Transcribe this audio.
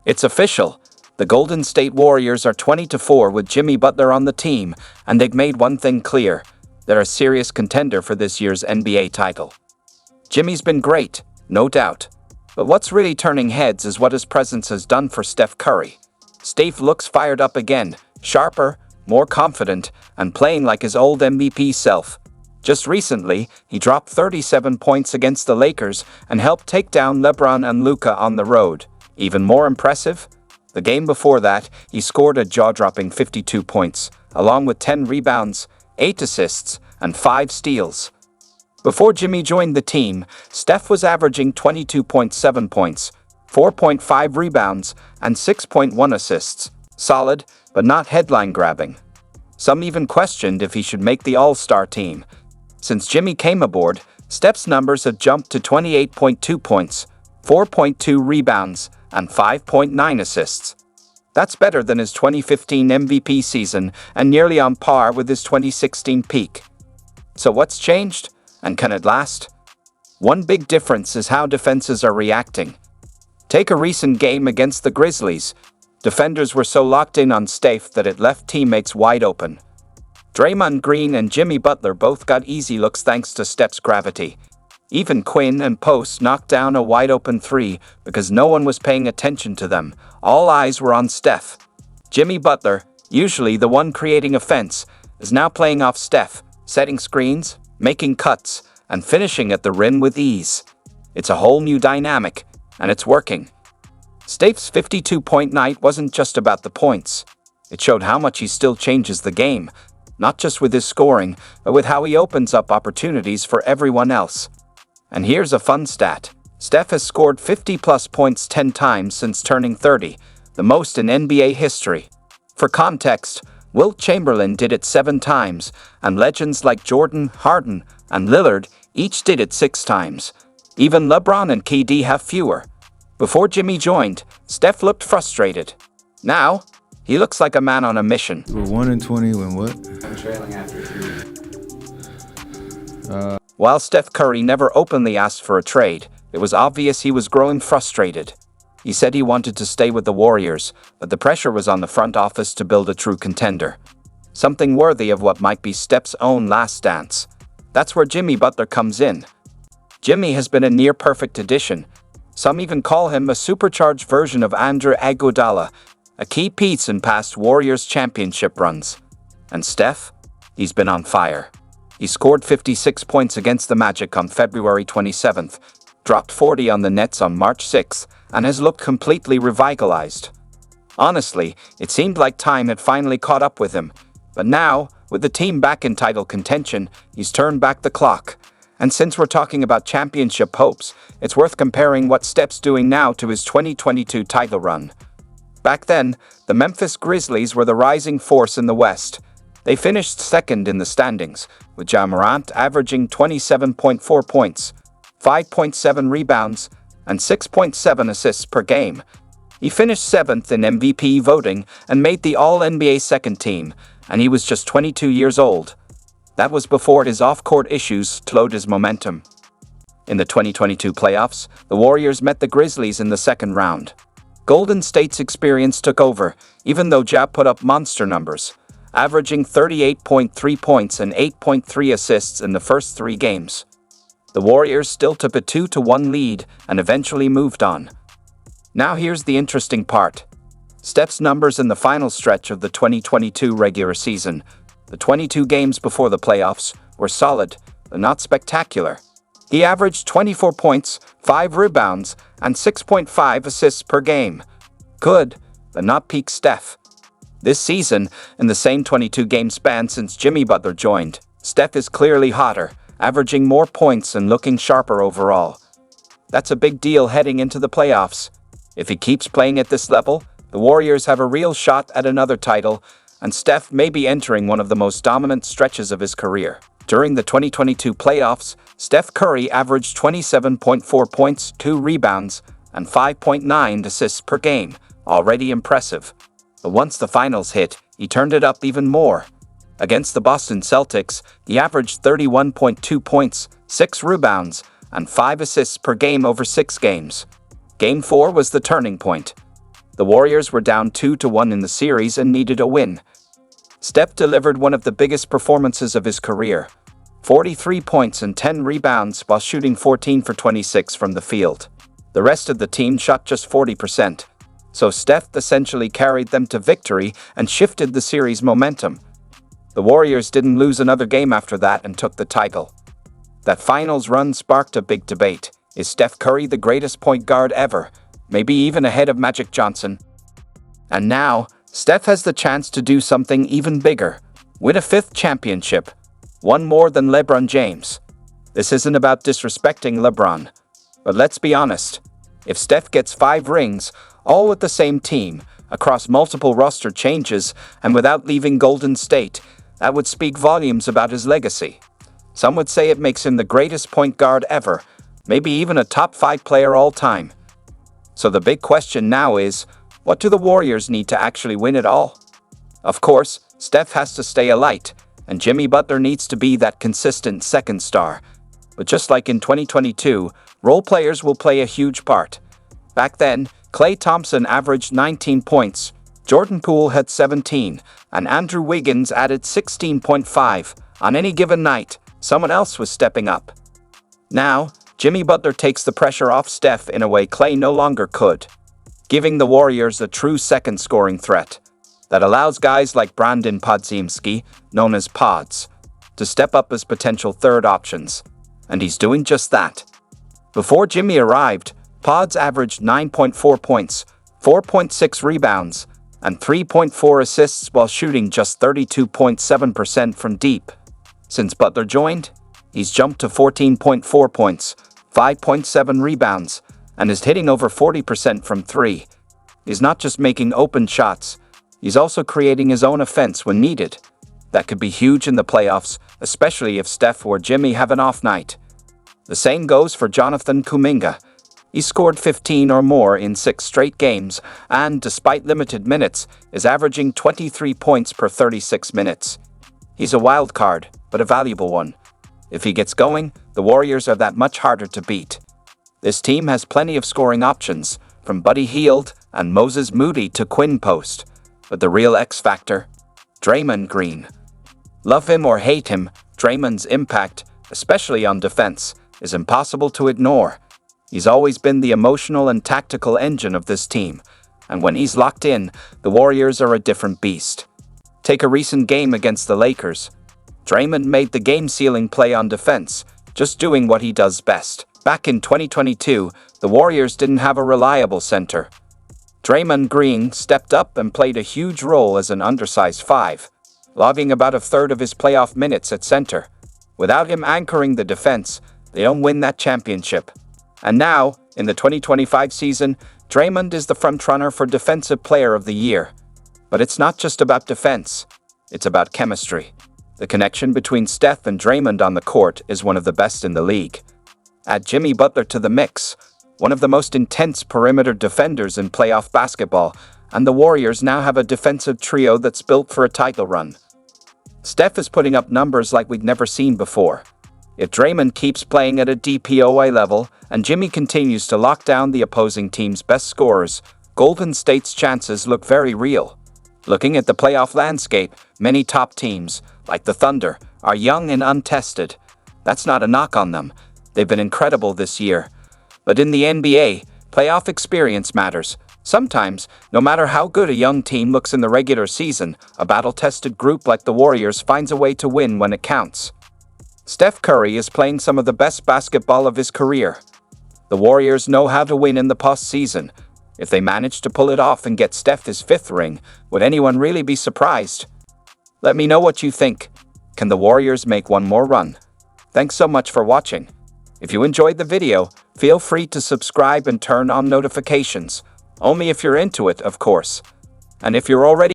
It's official. The Golden State Warriors are 20-4 with Jimmy Butler on the team, and they've made one thing clear. They're a serious contender for this year's NBA title. Jimmy's been great, no doubt. But what's really turning heads is what his presence has done for Steph Curry. Steph looks fired up again, sharper, more confident, and playing like his old MVP self. Just recently, he dropped 37 points against the Lakers and helped take down LeBron and Luka on the road. Even more impressive? The game before that, he scored a jaw-dropping 52 points, along with 10 rebounds, 8 assists, and 5 steals. Before Jimmy joined the team, Steph was averaging 22.7 points, 4.5 rebounds, and 6.1 assists. Solid, but not headline-grabbing. Some even questioned if he should make the All-Star team. Since Jimmy came aboard, Steph's numbers have jumped to 28.2 points, 4.2 rebounds, and 5.9 assists. That's better than his 2015 MVP season and nearly on par with his 2016 peak. So what's changed? And can it last? One big difference is how defenses are reacting. Take a recent game against the Grizzlies. Defenders were so locked in on Steph that it left teammates wide open. Draymond Green and Jimmy Butler both got easy looks thanks to Steph's gravity. Even Quinn and Post knocked down a wide-open three because no one was paying attention to them. All eyes were on Steph. Jimmy Butler, usually the one creating offense, is now playing off Steph, setting screens, making cuts, and finishing at the rim with ease. It's a whole new dynamic, and it's working. Steph's 52-point night wasn't just about the points. It showed how much he still changes the game, not just with his scoring, but with how he opens up opportunities for everyone else. And here's a fun stat. Steph has scored 50-plus points 10 times since turning 30, the most in NBA history. For context, Wilt Chamberlain did it 7 times, and legends like Jordan, Harden, and Lillard each did it 6 times. Even LeBron and KD have fewer. Before Jimmy joined, Steph looked frustrated. Now, he looks like a man on a mission. We're 1-20 when what? I'm trailing after 3. While Steph Curry never openly asked for a trade, it was obvious he was growing frustrated. He said he wanted to stay with the Warriors, but the pressure was on the front office to build a true contender. Something worthy of what might be Steph's own last dance. That's where Jimmy Butler comes in. Jimmy has been a near-perfect addition. Some even call him a supercharged version of Andre Iguodala, a key piece in past Warriors championship runs. And Steph? He's been on fire. He scored 56 points against the Magic on February 27th, dropped 40 on the Nets on March 6th, and has looked completely revitalized. Honestly, it seemed like time had finally caught up with him. But now, with the team back in title contention, he's turned back the clock. And since we're talking about championship hopes, it's worth comparing what Steph's doing now to his 2022 title run. Back then, the Memphis Grizzlies were the rising force in the West. They finished second in the standings, with Ja Morant averaging 27.4 points, 5.7 rebounds, and 6.7 assists per game. He finished 7th in MVP voting and made the All-NBA second team, and he was just 22 years old. That was before his off-court issues slowed his momentum. In the 2022 playoffs, the Warriors met the Grizzlies in the second round. Golden State's experience took over, even though Ja put up monster numbers, averaging 38.3 points and 8.3 assists in the first 3 games. The Warriors still took a 2-1 lead and eventually moved on. Now here's the interesting part. Steph's numbers in the final stretch of the 2022 regular season, the 22 games before the playoffs, were solid, but not spectacular. He averaged 24 points, 5 rebounds, and 6.5 assists per game. Good, but not peak Steph. This season, in the same 22-game span since Jimmy Butler joined, Steph is clearly hotter, averaging more points and looking sharper overall. That's a big deal heading into the playoffs. If he keeps playing at this level, the Warriors have a real shot at another title, and Steph may be entering one of the most dominant stretches of his career. During the 2022 playoffs, Steph Curry averaged 27.4 points, 2 rebounds, and 5.9 assists per game, already impressive. But once the finals hit, he turned it up even more. Against the Boston Celtics, he averaged 31.2 points, 6 rebounds, and 5 assists per game over 6 games. Game 4 was the turning point. The Warriors were down 2-1 in the series and needed a win. Steph delivered one of the biggest performances of his career. 43 points and 10 rebounds while shooting 14 for 26 from the field. The rest of the team shot just 40%. So Steph essentially carried them to victory and shifted the series momentum. The Warriors didn't lose another game after that and took the title. That finals run sparked a big debate. Is Steph Curry the greatest point guard ever? Maybe even ahead of Magic Johnson? And now, Steph has the chance to do something even bigger. Win a 5th championship. One more than LeBron James. This isn't about disrespecting LeBron. But let's be honest. If Steph gets 5 rings, all with the same team, across multiple roster changes, and without leaving Golden State, that would speak volumes about his legacy. Some would say it makes him the greatest point guard ever, maybe even a top 5 player all time. So the big question now is, what do the Warriors need to actually win it all? Of course, Steph has to stay alight, and Jimmy Butler needs to be that consistent second star. But just like in 2022, role players will play a huge part. Back then, Klay Thompson averaged 19 points, Jordan Poole had 17, and Andrew Wiggins added 16.5. On any given night, someone else was stepping up. Now, Jimmy Butler takes the pressure off Steph in a way Klay no longer could, giving the Warriors a true second scoring threat that allows guys like Brandon Podziemski, known as Pods, to step up as potential third options. And he's doing just that. Before Jimmy arrived, Pods averaged 9.4 points, 4.6 rebounds, and 3.4 assists while shooting just 32.7% from deep. Since Butler joined, he's jumped to 14.4 points, 5.7 rebounds, and is hitting over 40% from 3. He's not just making open shots, he's also creating his own offense when needed. That could be huge in the playoffs, especially if Steph or Jimmy have an off night. The same goes for Jonathan Kuminga. He scored 15 or more in 6 straight games, and despite limited minutes, is averaging 23 points per 36 minutes. He's a wild card, but a valuable one. If he gets going, the Warriors are that much harder to beat. This team has plenty of scoring options, from Buddy Hield and Moses Moody to Quinn Post. But the real X factor? Draymond Green. Love him or hate him, Draymond's impact, especially on defense, is impossible to ignore. He's always been the emotional and tactical engine of this team, and when he's locked in, the Warriors are a different beast. Take a recent game against the Lakers. Draymond made the game-sealing play on defense, just doing what he does best. Back in 2022, the Warriors didn't have a reliable center. Draymond Green stepped up and played a huge role as an undersized 5, logging about a third of his playoff minutes at center. Without him anchoring the defense, they don't win that championship. And now, in the 2025 season, Draymond is the frontrunner for Defensive Player of the Year. But it's not just about defense, it's about chemistry. The connection between Steph and Draymond on the court is one of the best in the league. Add Jimmy Butler to the mix, one of the most intense perimeter defenders in playoff basketball, and the Warriors now have a defensive trio that's built for a title run. Steph is putting up numbers like we'd never seen before. If Draymond keeps playing at a DPOY level and Jimmy continues to lock down the opposing team's best scorers, Golden State's chances look very real. Looking at the playoff landscape, many top teams, like the Thunder, are young and untested. That's not a knock on them. They've been incredible this year. But in the NBA, playoff experience matters. Sometimes, no matter how good a young team looks in the regular season, a battle-tested group like the Warriors finds a way to win when it counts. Steph Curry is playing some of the best basketball of his career. The Warriors know how to win in the postseason. If they manage to pull it off and get Steph his 5th ring, would anyone really be surprised? Let me know what you think. Can the Warriors make one more run? Thanks so much for watching. If you enjoyed the video, feel free to subscribe and turn on notifications. Only if you're into it, of course. And if you're already